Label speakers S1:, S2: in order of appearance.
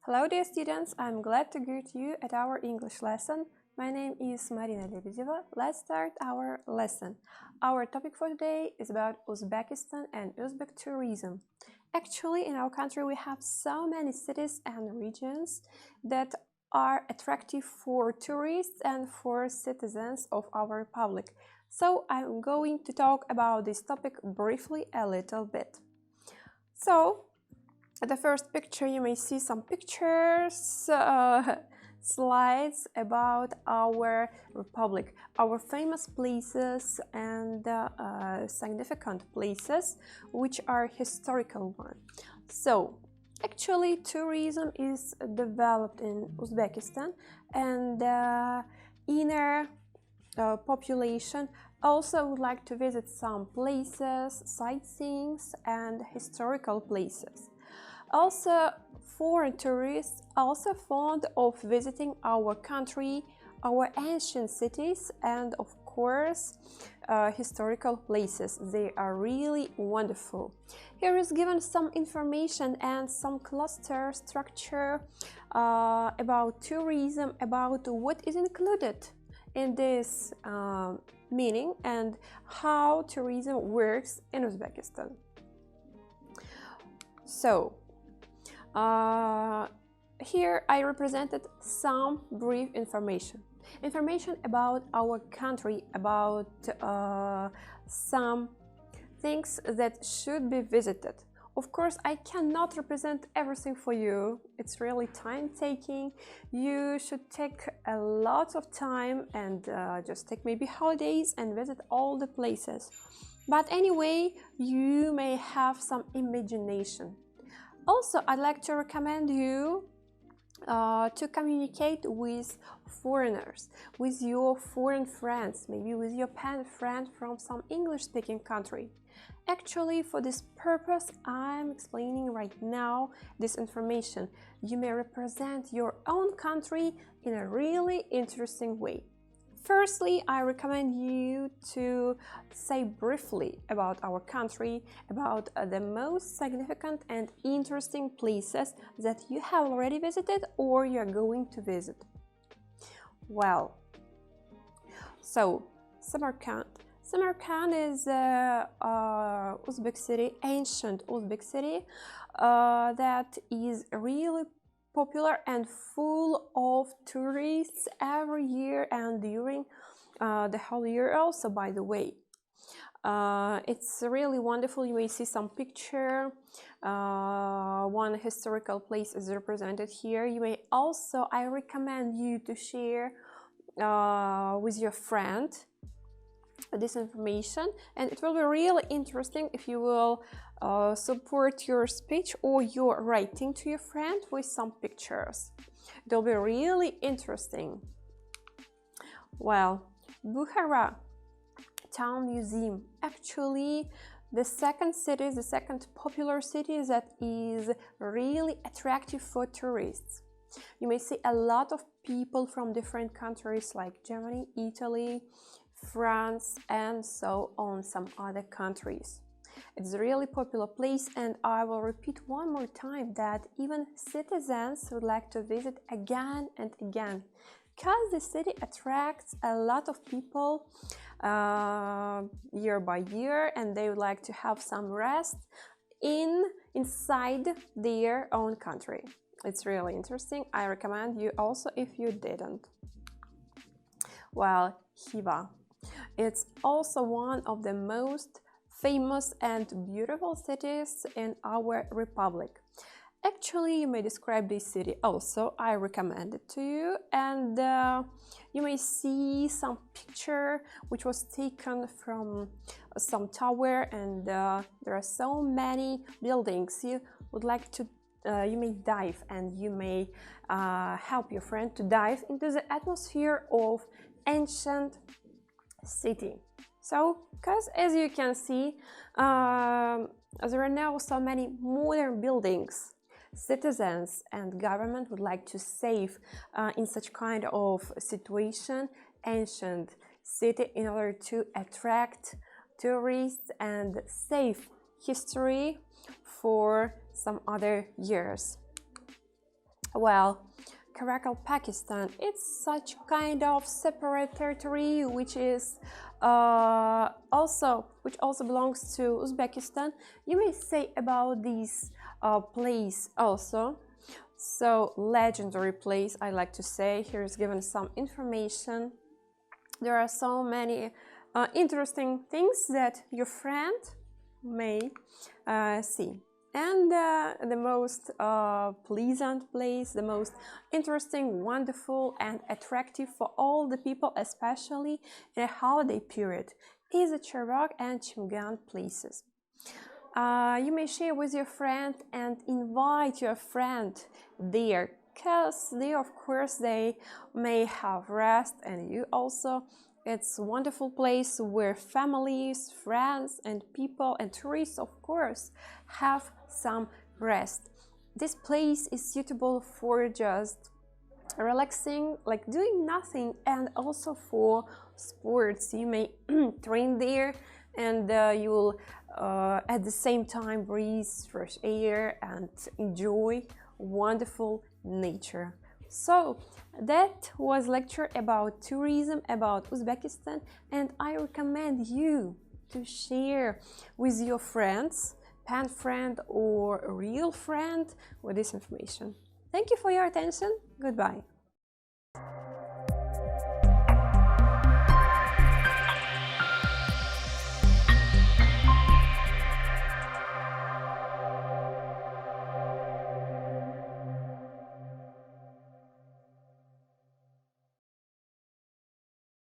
S1: Hello dear students, I'm glad to greet you at our English lesson. My name is Marina Lebedeva. Let's start our lesson. Our topic for today is about Uzbekistan and Uzbek tourism. Actually, in our country we have so many cities and regions that are attractive for tourists and for citizens of our republic. So I'm going to talk about this topic briefly a little bit. So, at the first picture you may see some pictures, slides about our republic, our famous places and significant places which are historical ones. So actually tourism is developed in Uzbekistan, and inner population also would like to visit some places, sightseeings and historical places. Also, foreign tourists also fond of visiting our country, our ancient cities, and of course historical places. They are really wonderful. Here is given some information and some cluster structure about tourism, about what is included in this meaning and how tourism works in Uzbekistan. So, here I represented some brief information about our country, about some things that should be visited. Of course, I cannot represent everything for you. It's really time-taking. You should take a lot of time and just take maybe holidays and visit all the places. But anyway, you may have some imagination. Also, I'd like to recommend you to communicate with foreigners, with your foreign friends, maybe with your pen friend from some English-speaking country. Actually, for this purpose, I'm explaining right now this information. You may represent your own country in a really interesting way. Firstly, I recommend you to say briefly about our country, about the most significant and interesting places that you have already visited or you're going to visit. Well, so Samarkand. Samarkand is Uzbek city, ancient Uzbek city that is really popular and full of tourists every year and during the whole year also, by the way. It's really wonderful. You may see some picture. One historical place is represented here. You may also, I recommend you to share with your friend this information, and it will be really interesting if you will support your speech or your writing to your friend with some pictures. It will be really interesting. Well, Bukhara Town Museum, actually the second city, the second popular city that is really attractive for tourists. You may see a lot of people from different countries like Germany, Italy, France, and so on, some other countries. It's a really popular place, and I will repeat one more time that even citizens would like to visit again and again, because the city attracts a lot of people year by year, and they would like to have some rest inside their own country. It's really interesting. I recommend you also if you didn't. Well, Khiva. It's also one of the most famous and beautiful cities in our republic. Actually, you may describe this city also. I recommend it to you, and you may see some picture which was taken from some tower, and there are so many buildings. You would like to you may dive, and you may help your friend to dive into the atmosphere of ancient city. So, because as you can see, there are now so many modern buildings. Citizens and government would like to save in such kind of situation ancient city in order to attract tourists and save history for some other years. Well, Karachi, Pakistan, it's such kind of separate territory which also belongs to Uzbekistan. You may say about this place also. So legendary place, I like to say. Here's given some information. There are so many interesting things that your friend may see. And the most pleasant place, the most interesting, wonderful and attractive for all the people, especially in a holiday period, is the Chirag and Chimgan places. You may share with your friend and invite your friend there, because they, of course, they may have rest, and you also. It's a wonderful place where families, friends and people and tourists, of course, have some rest. This place is suitable for just relaxing, like doing nothing, and also for sports. You may train there, and you will at the same time breathe fresh air and enjoy wonderful nature. So that was lecture about tourism, about Uzbekistan, and I recommend you to share with your friends, pen friend or a real friend, with this information. Thank you for your attention. Goodbye.